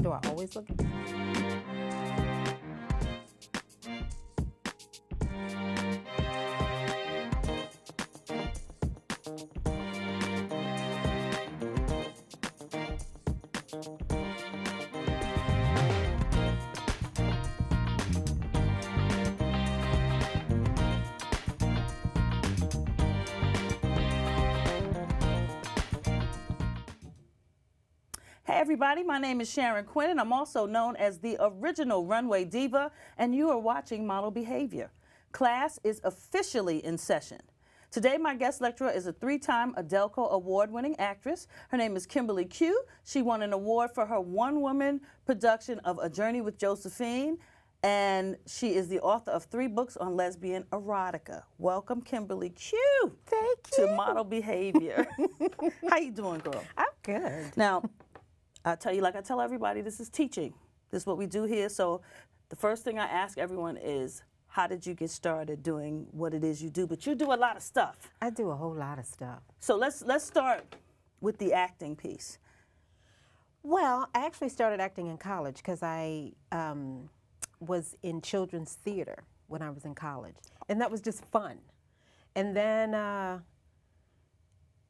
Do I always look? Hey everybody, my name is Sharon Quinn and I'm also known as the original runway diva, and you are watching Model Behavior. Class is officially in session. Today my guest lecturer is a 3-time Adelco award-winning actress. Her name is KimberlyQ. She won an award for her one-woman production of A Journey with Josephine, and she is the author of 3 books on lesbian erotica. Welcome, KimberlyQ. Thank you. To Model Behavior. How you doing, girl? I'm good. Now, I tell you, like I tell everybody, this is teaching. This is what we do here. So the first thing I ask everyone is, how did you get started doing what it is you do? But you do a lot of stuff. I do a whole lot of stuff. So let's start with the acting piece. Well, I actually started acting in college because I was in children's theater when I was in college. And that was just fun. And then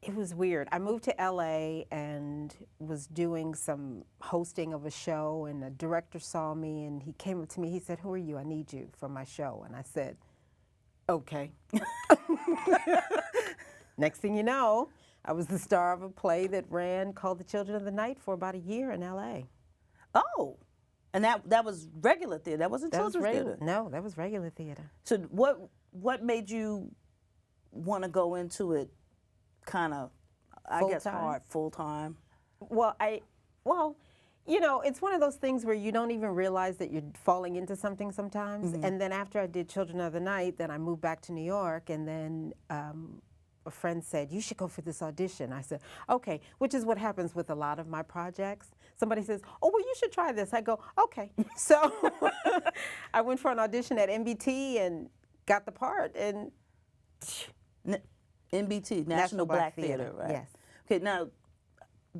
it was weird. I moved to LA and was doing some hosting of a show, and the director saw me and he came up to me, he said, "Who are you? I need you for my show." And I said, "Okay." Next thing you know, I was the star of a play that ran called The Children of the Night for about a year in LA. Oh, and that was regular theater. That wasn't children's theater. No, that was regular theater. So what made you want to go into it kind of, I guess, hard, full-time? Well, you know, it's one of those things where you don't even realize that you're falling into something sometimes. Mm-hmm. And then after I did Children of the Night, then I moved back to New York, and then a friend said, "You should go for this audition." I said, "Okay," which is what happens with a lot of my projects. Somebody says, "Oh, well, you should try this." I go, "Okay." So I went for an audition at NBT and got the part. And NBT, National Black Theater, right? Yes. Okay, now,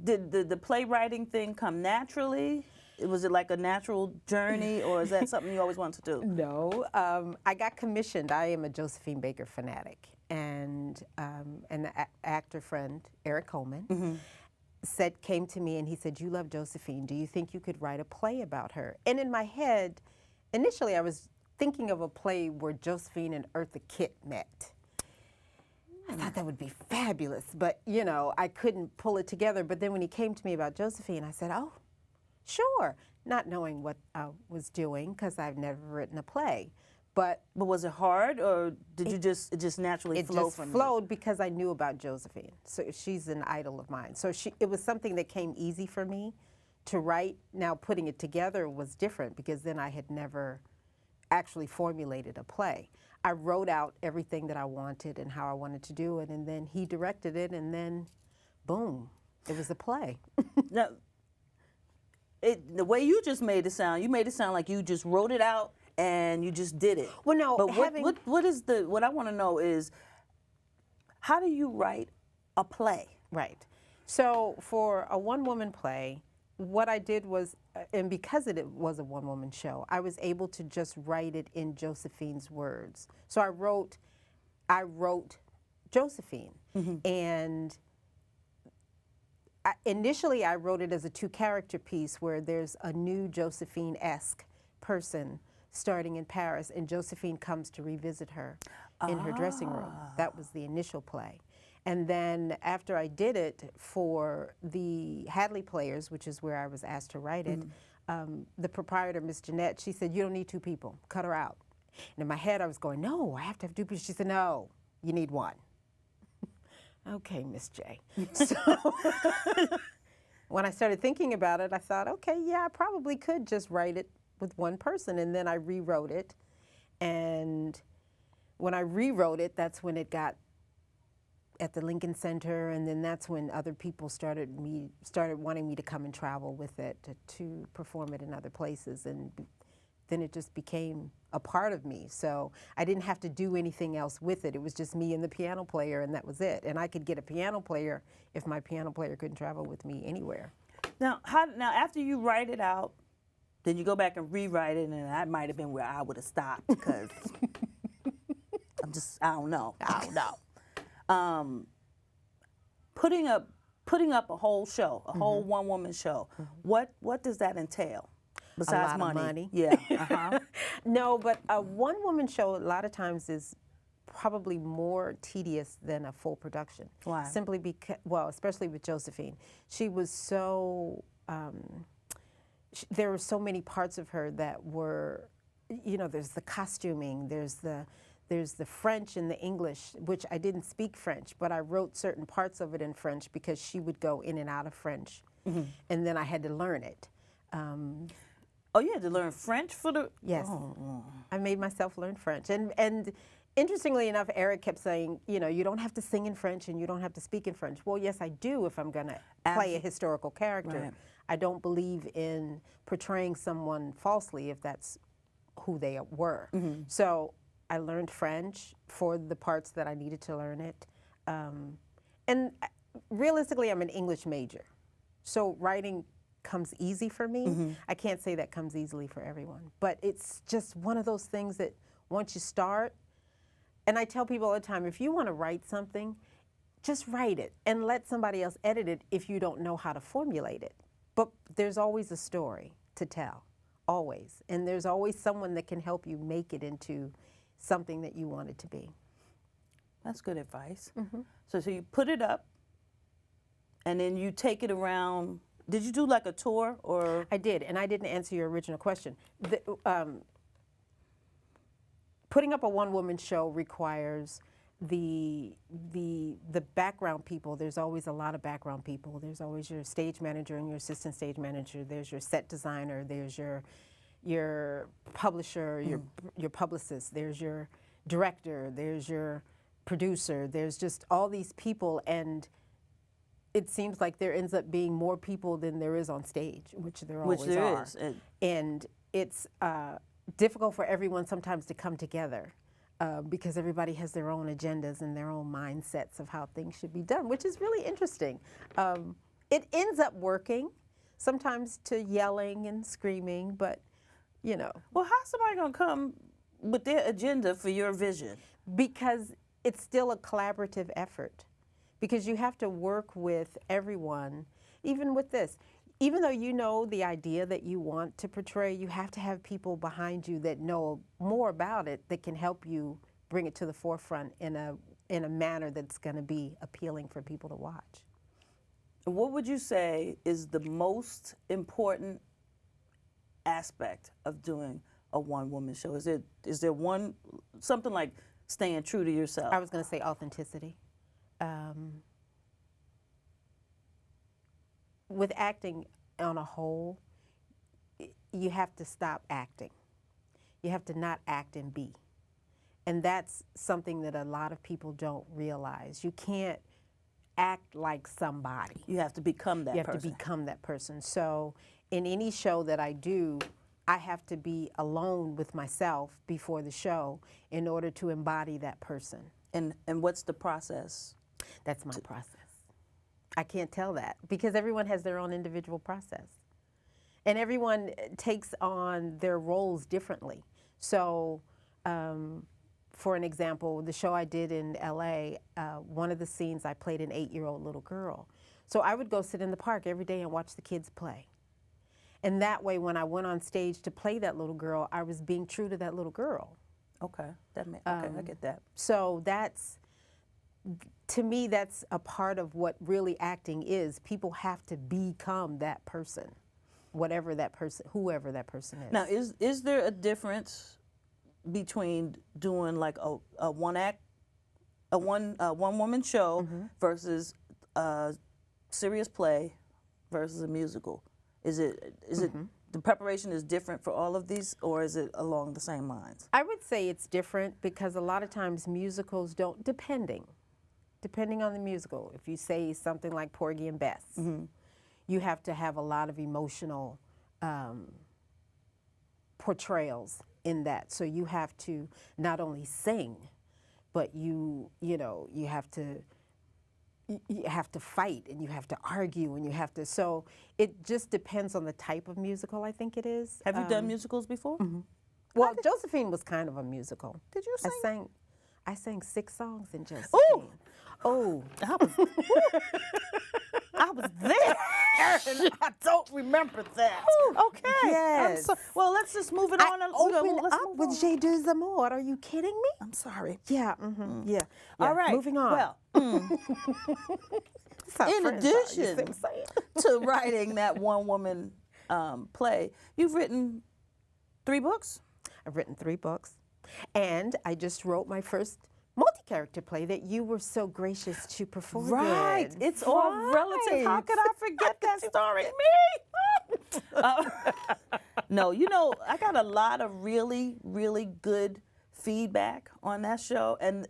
did the playwriting thing come naturally? Was it like a natural journey, or is that something you always wanted to do? No, I got commissioned. I am a Josephine Baker fanatic, and an actor friend, Eric Coleman, mm-hmm. came to me and he said, "You love Josephine. Do you think you could write a play about her?" And in my head, initially I was thinking of a play where Josephine and Eartha Kitt met. I thought that would be fabulous, but, you know, I couldn't pull it together. But then when he came to me about Josephine, I said, "Oh, sure," not knowing what I was doing because I've never written a play. But was it hard, or did it just naturally flow from you? It just flowed because I knew about Josephine. So she's an idol of mine. So it was something that came easy for me to write. Now, putting it together was different because then I had never actually formulated a play. I wrote out everything that I wanted and how I wanted to do it, and then he directed it, and then, boom, it was a play. Now, the way you just made it sound, you made it sound like you just wrote it out and you just did it. Well, no, but what I want to know is, how do you write a play? Right. So for a one-woman play, what I did was, and because it was a one-woman show, I was able to just write it in Josephine's words. So I wrote Josephine, mm-hmm. and initially I wrote it as a 2-character piece where there's a new Josephine-esque person starting in Paris, and Josephine comes to revisit her in her dressing room. That was the initial play. And then after I did it for the Hadley Players, which is where I was asked to write it, the proprietor, Miss Jeanette, she said, "You don't need 2 people, cut her out." And in my head I was going, "No, I have to have 2 people." She said, "No, you need 1. Okay, Miss J. So when I started thinking about it, I thought, okay, yeah, I probably could just write it with 1 person. And then I rewrote it. And when I rewrote it, that's when it got at the Lincoln Center, and then that's when other people started wanting me to come and travel with it to perform it in other places, and then it just became a part of me. So I didn't have to do anything else with it. It was just me and the piano player, and that was it. And I could get a piano player if my piano player couldn't travel with me anywhere. Now, after you write it out, then you go back and rewrite it, and that might have been where I would have stopped because I don't know. Putting up a whole show, a whole one-woman show. What does that entail? Besides a lot of money. Yeah. No, but a one-woman show a lot of times is probably more tedious than a full production. Why? Simply because, well, especially with Josephine, she was so. There were so many parts of her that were, you know, there's the costuming, there's the French and the English, which I didn't speak French, but I wrote certain parts of it in French because she would go in and out of French, and then I had to learn it. Oh, you had to learn French for the... Yes. Oh. I made myself learn French. And interestingly enough, Eric kept saying, you know, you don't have to sing in French and you don't have to speak in French. Well, yes, I do if I'm going to play a historical character. Right. I don't believe in portraying someone falsely if that's who they were. So I learned French for the parts that I needed to learn it. And realistically, I'm an English major. So writing comes easy for me. I can't say that comes easily for everyone, but it's just one of those things that once you start, and I tell people all the time, if you want to write something, just write it and let somebody else edit it if you don't know how to formulate it. But there's always a story to tell, always. And there's always someone that can help you make it into something that you want it to be. That's good advice. So you put it up, and then you take it around. Did you do like a tour or? I did, and I didn't answer your original question. Putting up a one-woman show requires the background people. There's always a lot of background people. There's always your stage manager and your assistant stage manager. There's your set designer. There's your publisher, your publicist. There's your director. There's your producer. There's just all these people, and it seems like there ends up being more people than there is on stage, which there always are. And it's difficult for everyone sometimes to come together because everybody has their own agendas and their own mindsets of how things should be done, which is really interesting. It ends up working, sometimes to yelling and screaming, but, you know. Well, how's somebody going to come with their agenda for your vision? Because it's still a collaborative effort. Because you have to work with everyone, even with this. Even though you know the idea that you want to portray, you have to have people behind you that know more about it that can help you bring it to the forefront in a manner that's going to be appealing for people to watch. What would you say is the most important aspect of doing a one-woman show? Is there something like staying true to yourself? I was going to say authenticity. With acting on a whole, you have to stop acting. You have to not act and be. And that's something that a lot of people don't realize. You can't act like somebody. You have to become that person. You have to become that person. So in any show that I do, I have to be alone with myself before the show in order to embody that person. And what's the process? That's my process. I can't tell that because everyone has their own individual process. And everyone takes on their roles differently. So, for an example, the show I did in LA, one of the scenes I played an 8-year-old little girl. So I would go sit in the park every day and watch the kids play. And that way, when I went on stage to play that little girl, I was being true to that little girl. Okay, I get that. So that's, to me, that's a part of what really acting is. People have to become that person, whoever that person is. Now, is there a difference between doing like a one-woman show versus a serious play versus a musical? Is it the preparation is different for all of these, or is it along the same lines? I would say it's different because a lot of times musicals don't, depending on the musical. If you say something like Porgy and Bess, you have to have a lot of emotional portrayals in that. So you have to not only sing, but you have to you have to fight and you have to argue and you have to, so it just depends on the type of musical I think it is. Have you done musicals before? Well, Josephine was kind of a musical. Did you sing? I sang 6 songs in Josephine. Ooh! Oh, I was there, and I don't remember that. Okay. Yes. Well, let's just move it I on. opened Let's up move with on. J'ai deux amours. Are you kidding me? I'm sorry. Yeah, yeah. All right. Moving on. Well, That's how in friends are, you see addition what I'm saying? to writing that one-woman play, you've written 3 books? I've written 3 books, and I just wrote my first multi-character play that you were so gracious to perform. Right. in. It's all relative. How could I forget that story? Me? No, you know, I got a lot of really, really good feedback on that show, and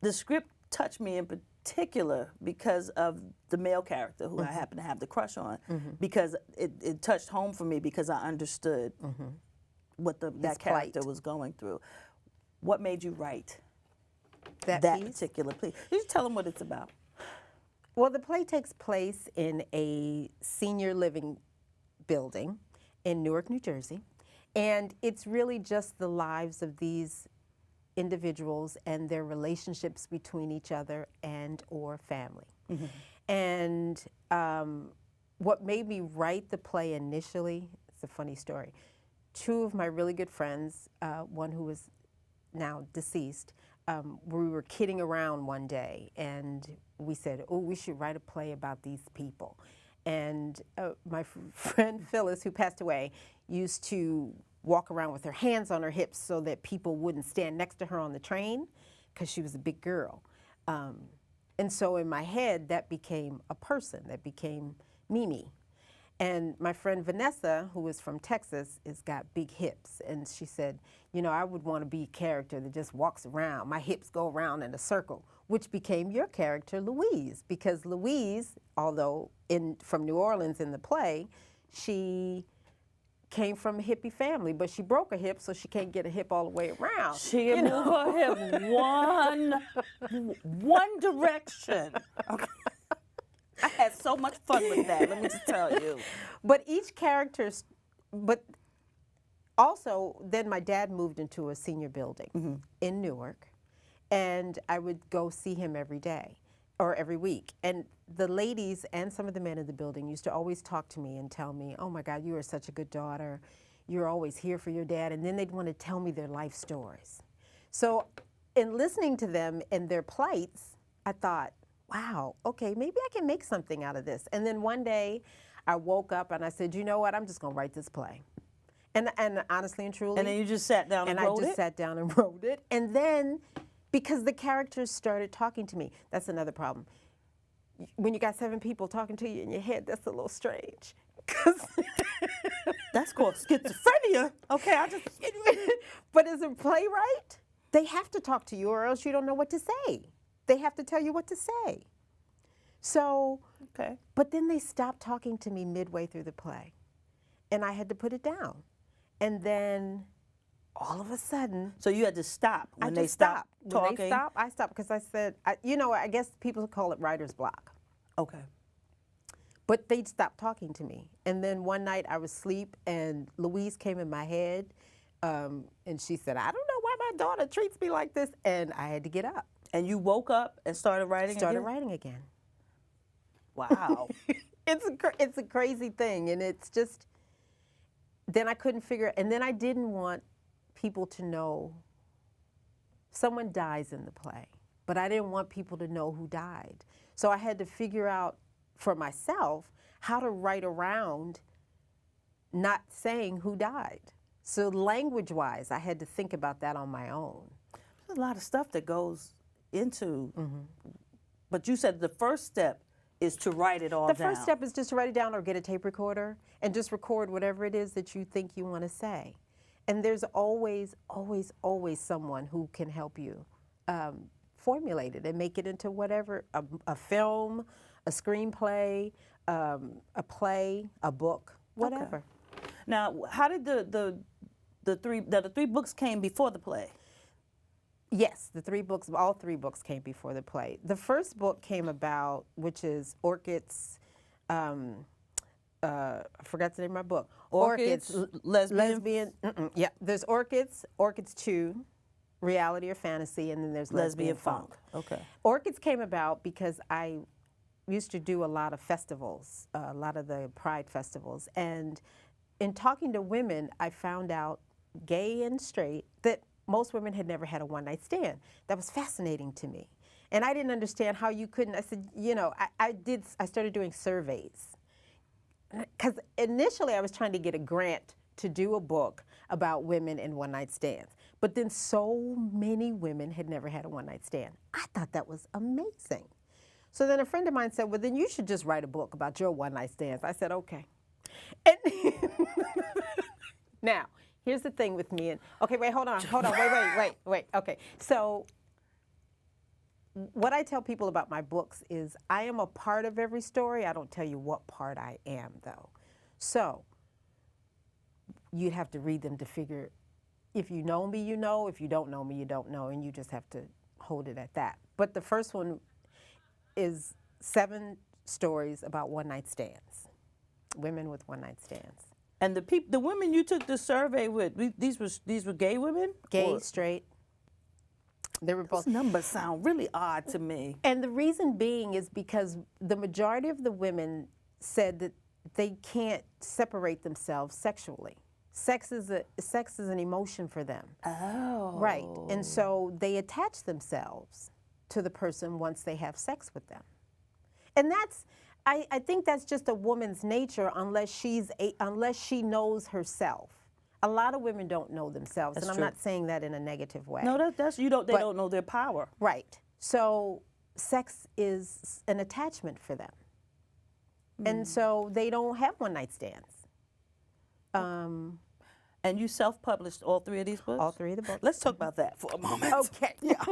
the script touched me in particular because of the male character who I happen to have the crush on, because it touched home for me because I understood what that character was going through. What made you write that particular play? You tell them what it's about. Well, the play takes place in a senior living building in Newark, New Jersey, and it's really just the lives of these individuals and their relationships between each other and or family. And what made me write the play initially, it's a funny story. 2 of my really good friends, one who is now deceased, we were kidding around one day and we said, oh, we should write a play about these people. And my friend Phyllis, who passed away, used to walk around with her hands on her hips so that people wouldn't stand next to her on the train because she was a big girl. And so in my head, that became a person, that became Mimi. And my friend Vanessa, who is from Texas, has got big hips. And she said, you know, I would want to be a character that just walks around. My hips go around in a circle, which became your character, Louise. Because Louise, although from New Orleans in the play, she came from a hippie family, but she broke a hip, so she can't get a hip all the way around. She can move her hip one direction. Okay. I had so much fun with that, let me just tell you. But each character's, but also then my dad moved into a senior building in Newark, and I would go see him every day or every week. And the ladies and some of the men in the building used to always talk to me and tell me, oh my God, you are such a good daughter. You're always here for your dad. And then they'd want to tell me their life stories. So in listening to them and their plights, I thought, wow, okay, maybe I can make something out of this. And then one day I woke up and I said, you know what, I'm just gonna write this play. And honestly and truly. And then you just sat down and wrote it? I just sat down and wrote it. And then, because the characters started talking to me, that's another problem. When you got 7 people talking to you in your head, that's a little strange. That's called schizophrenia. Okay, But as a playwright, they have to talk to you or else you don't know what to say. They have to tell you what to say. So, okay. But then they stopped talking to me midway through the play, and I had to put it down. And then all of a sudden, so you had to stop when they stopped talking? When they stopped, I stopped because I said, you know, I guess people call it writer's block. Okay. But they stopped talking to me. And then one night I was asleep and Louise came in my head and she said, I don't know why my daughter treats me like this. And I had to get up. And you woke up and started writing again? Writing again. Wow. It's a crazy thing. And it's just, then I couldn't figure, and then I didn't want people to know someone dies in the play, but I didn't want people to know who died. So I had to figure out for myself how to write around not saying who died. So language-wise, I had to think about that on my own. There's a lot of stuff that goes into, but you said the first step is to write it all down. The first step is just to write it down or get a tape recorder and just record whatever it is that you think you want to say. And there's always, always, always someone who can help you formulate it and make it into whatever, a film, a screenplay, a play, a book, whatever. Okay. Now, how did the three books came before the play? Yes, all three books came before the play. The first book came about, which is Orchids. I forgot the name of my book. Orchids, Lesbian. Yeah, there's Orchids, Orchids 2, Reality or Fantasy, and then there's LesbianFunk. Okay. Orchids came about because I used to do a lot of festivals, a lot of the Pride festivals, and in talking to women, I found out, gay and straight, that most women had never had a one-night stand. That was fascinating to me. And I didn't understand how you couldn't. I said, you know, I started doing surveys. Because initially I was trying to get a grant to do a book about women and one-night stands. But then so many women had never had a one-night stand. I thought that was amazing. So then a friend of mine said, well, then you should just write a book about your one-night stands. I said, okay. And now, here's the thing with me. Okay, wait, hold on, wait. Okay, so what I tell people about my books is I am a part of every story. I don't tell you what part I am, though. So you'd have to read them to figure, if you know me, you know. If you don't know me, you don't know, and you just have to hold it at that. But the first one is 7 stories about one-night stands, women with one-night stands. And the women you took the survey with, these were gay women? Gay, straight. They were both. Those numbers sound really odd to me. And the reason being is because the majority of the women said that they can't separate themselves sexually. Sex is an emotion for them. Oh. Right. And so they attach themselves to the person once they have sex with them. And I think that's just a woman's nature unless she knows herself. A lot of women don't know themselves, That's and I'm true. not saying that in a negative way. No, they don't know their power. Right. So sex is an attachment for them. And so they don't have one-night stands. And you self-published all 3 of these books? All 3 of the books. Let's talk about that for a moment. Okay. Yeah.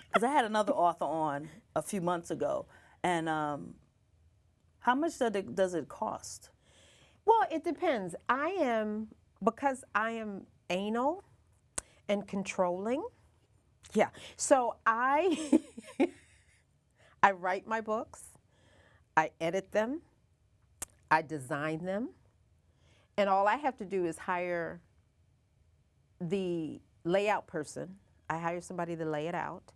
Because I had another author on a few months ago, and how much does it cost? Well, it depends. Because I am anal and controlling. Yeah. So I write my books, I edit them, I design them, and all I have to do is hire the layout person. I hire somebody to lay it out.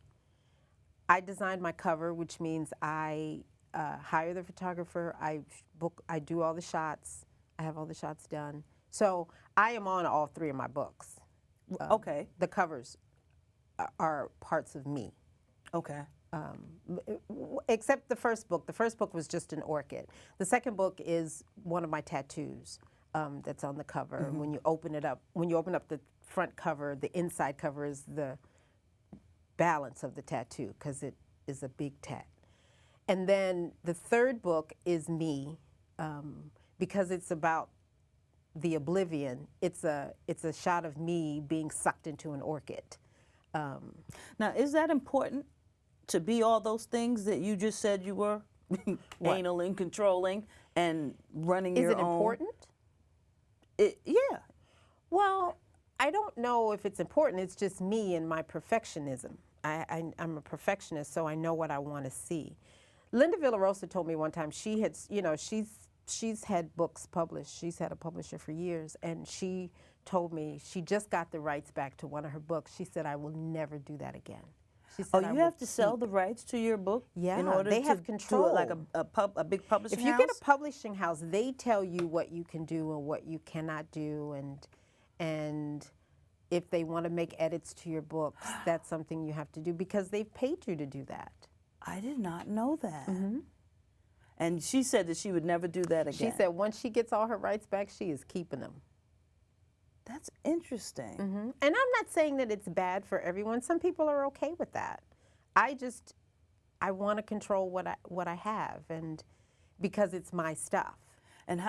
I design my cover, which means I hire the photographer, I do all the shots, I have all the shots done. So I am on all 3 of my books. Okay. The covers are parts of me. Okay. Except the first book. The first book was just an orchid. The second book is one of my tattoos that's on the cover. Mm-hmm. When you open up the front cover, the inside cover is the balance of the tattoo because it is a big tat. And then the third book is me, because it's about the Oblivion. It's a shot of me being sucked into an orchid. Now, is that important to be all those things that you just said you were? Anal and controlling and running your own. Is it important? Yeah. Well, I don't know if it's important. It's just me and my perfectionism. I'm a perfectionist, so I know what I want to see. Linda Villarosa told me one time she's had books published. She's had a publisher for years, and she told me she just got the rights back to one of her books. She said, "I will never do that again." She said, you have to sell the rights to your book? Yeah, in order they to have control. Do it like a big publishing house? If you get a publishing house, they tell you what you can do and what you cannot do, and if they want to make edits to your books, that's something you have to do because they've paid you to do that. I did not know that. Mm-hmm. And she said that she would never do that again. She said once she gets all her rights back, she is keeping them. That's interesting. Mm-hmm. And I'm not saying that it's bad for everyone. Some people are okay with that. I want to control what I have, and because it's my stuff. And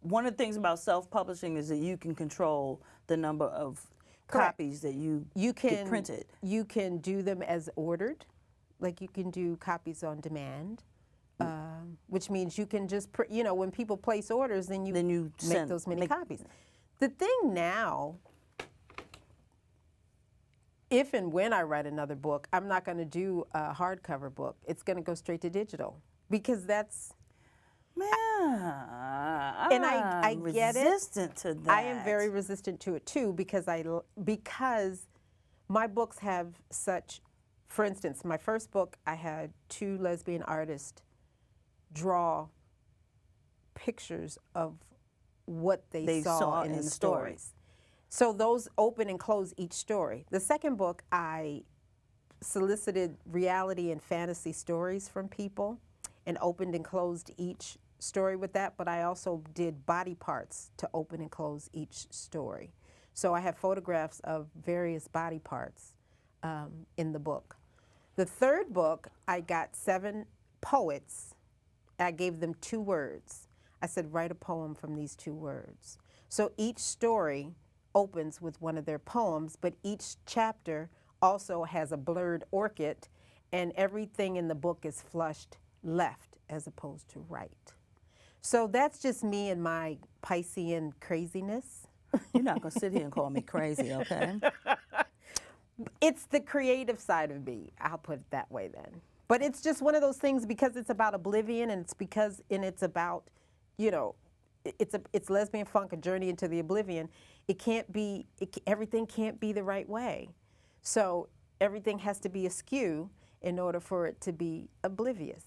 one of the things about self-publishing is that you can control the number of copies that you get printed. You can do them as ordered, like you can do copies on demand. Which means you can just, when people place orders, then you make those many copies. The thing now if and when I write another book, I'm not going to do a hardcover book. It's going to go straight to digital because that's. Man, And I get it. resistant to that. I am very resistant to it too because my books have such. For instance, my first book, I had 2 lesbian artists draw pictures of what they saw in the stories. So those open and close each story. The second book, I solicited reality and fantasy stories from people and opened and closed each story with that, but I also did body parts to open and close each story. So I have photographs of various body parts in the book. The third book, I got 7 poets. I gave them 2 words. I said, write a poem from these 2 words. So each story opens with one of their poems, but each chapter also has a blurred orchid, and everything in the book is flushed left as opposed to right. So that's just me and my Piscean craziness. You're not going to sit here and call me crazy, okay? It's the creative side of me, I'll put it that way then. But it's just one of those things because it's about Oblivion and it's about, you know, it's LesbianFunk, a journey into the Oblivion. Everything can't be the right way. So everything has to be askew in order for it to be oblivious.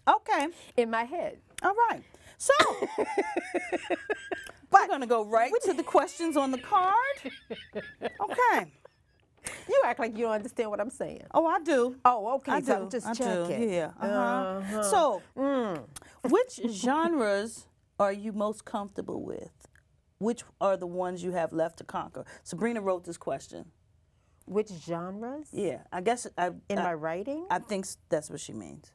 Okay. In my head. All right. So, we're going to go right to the questions on the card. Okay. You act like you don't understand what I'm saying. Oh, I do. Oh, okay. I So do. I'm just I checking. do. Yeah. So, which genres are you most comfortable with? Which are the ones you have left to conquer? Sabrina wrote this question. Which genres? Yeah, I guess in my writing? I think that's what she means.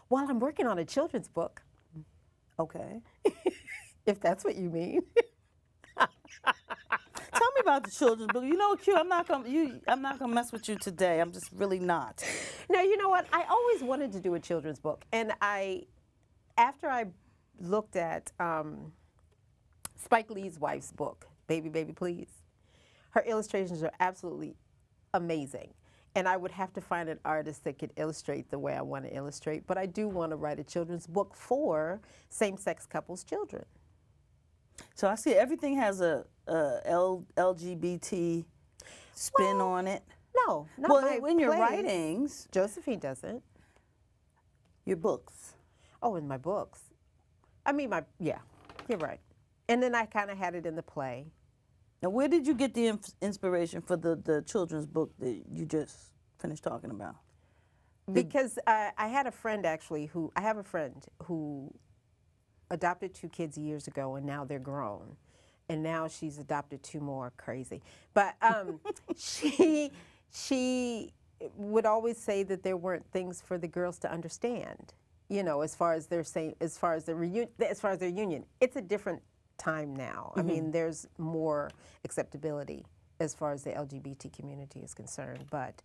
Well, I'm working on a children's book. Okay. If that's what you mean. Tell me about the children's book. You know, Q, I'm not gonna mess with you today. I'm just really not. No, you know what? I always wanted to do a children's book, and after I looked at Spike Lee's wife's book, Baby, Baby, Please, her illustrations are absolutely amazing. And I would have to find an artist that could illustrate the way I want to illustrate, but I do want to write a children's book for same-sex couples' children. So I see everything has a LGBT spin on it. No, not my in your plays. writings. Josephine doesn't. Your books. Oh, in my books. I mean, yeah, you're right. And then I kind of had it in the play. Now, where did you get the inspiration for the children's book that you just finished talking about? Because I had a friend actually I have a friend who adopted 2 kids years ago, and now they're grown. And now she's adopted 2 more, crazy. But she would always say that there weren't things for the girls to understand, you know, as far as their union. It's a different time now. I mean, there's more acceptability as far as the LGBT community is concerned, but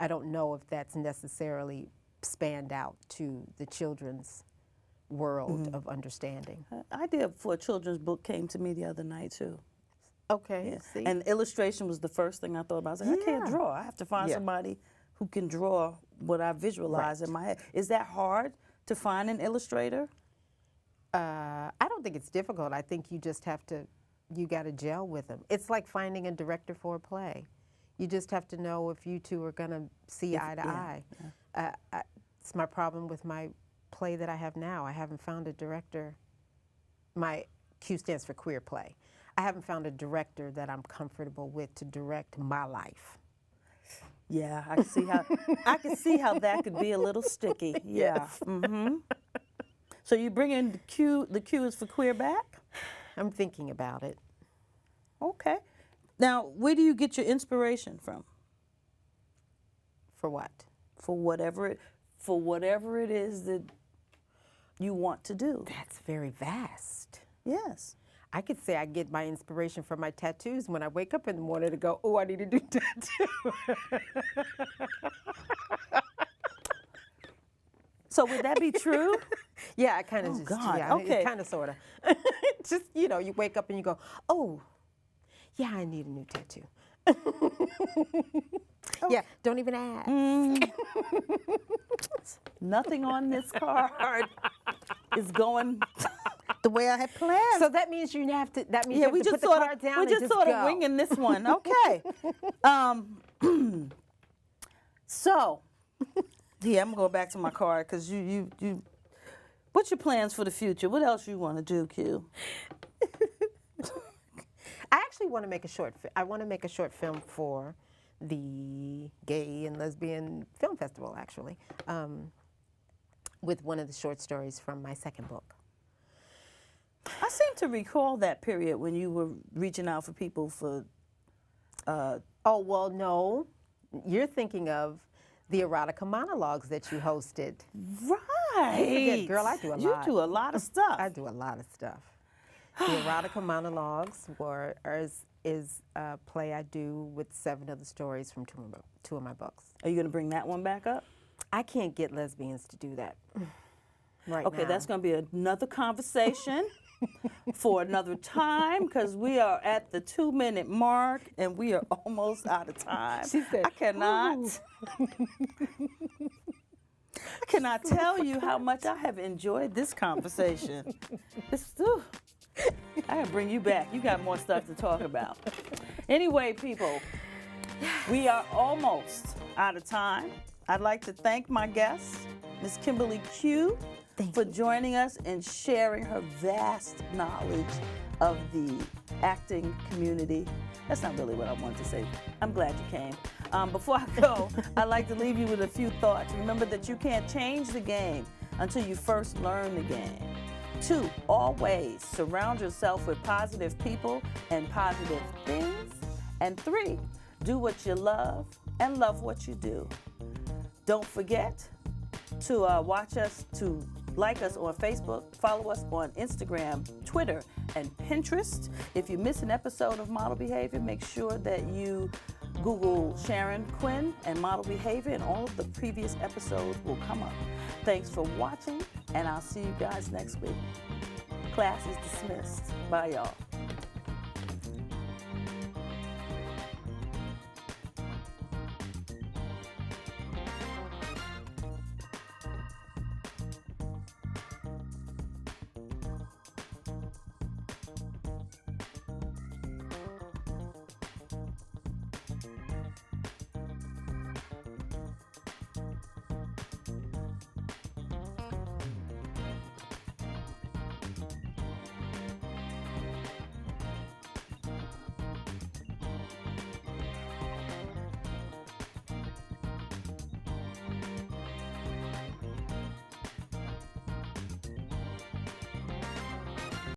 I don't know if that's necessarily spanned out to the children's world of understanding. Idea for a children's book came to me the other night too. Okay. Yeah. See? And illustration was the first thing I thought about. I was like, I can't draw. I have to find somebody who can draw what I visualize in my head. Is that hard to find an illustrator? I don't think it's difficult. I think you just have to, you got to gel with them. It's like finding a director for a play. You just have to know if you two are going to see eye to eye. It's my problem with my play that I have now. I haven't found a director. My Q stands for queer play. I haven't found a director that I'm comfortable with to direct my life. Yeah, I can see how that could be a little sticky. Yeah. Yes. So you bring in the Q. The Q is for queer back? I'm thinking about it. Okay. Now, where do you get your inspiration from? For what? For whatever it is that you want to do. That's very vast. Yes. I could say I get my inspiration from my tattoos when I wake up in the morning to go, oh, I need to do tattoo. So would that be true? Yeah, I kind of just, God. yeah, Okay. kind of, sort of. Just, you know, you wake up and you go, oh, yeah, I need a new tattoo. Yeah, don't even ask. Nothing on this card is going the way I had planned. So that means you have to. That means you have we to just put the card down we and just sort of go. winging this one. Okay. So, yeah, I'm gonna go back to my card because you. What's your plans for the future? What else you want to do, Q? I actually want to make a short. I want to make a short film for the Gay and Lesbian Film Festival, actually, with one of the short stories from my second book. I seem to recall that period when you were reaching out for people for. Oh well, no, you're thinking of the erotica monologues that you hosted. Right. Girl, I do a lot. You do a lot of stuff. I do a lot of stuff. The erotica monologues is a play I do with 7 of the stories from 2 of my books. Are you going to bring that one back up? I can't get lesbians to do that right now. Okay, that's going to be another conversation for another time because we are at the 2-minute mark and we are almost out of time. She said, I cannot. I cannot tell you how much I have enjoyed this conversation. I gotta bring you back. You got more stuff to talk about. Anyway, people, we are almost out of time. I'd like to thank my guest, Ms. KimberlyQ, for joining us and sharing her vast knowledge of the acting community. That's not really what I wanted to say. I'm glad you came. Before I go, I'd like to leave you with a few thoughts. Remember that you can't change the game until you first learn the game. 2, always surround yourself with positive people and positive things. And 3, do what you love and love what you do. Don't forget to watch us, to like us on Facebook, follow us on Instagram, Twitter, and Pinterest. If you miss an episode of Model Behavior, make sure that you Google Sharon Quinn and Model Behavior, and all of the previous episodes will come up. Thanks for watching, and I'll see you guys next week. Class is dismissed. Bye, y'all.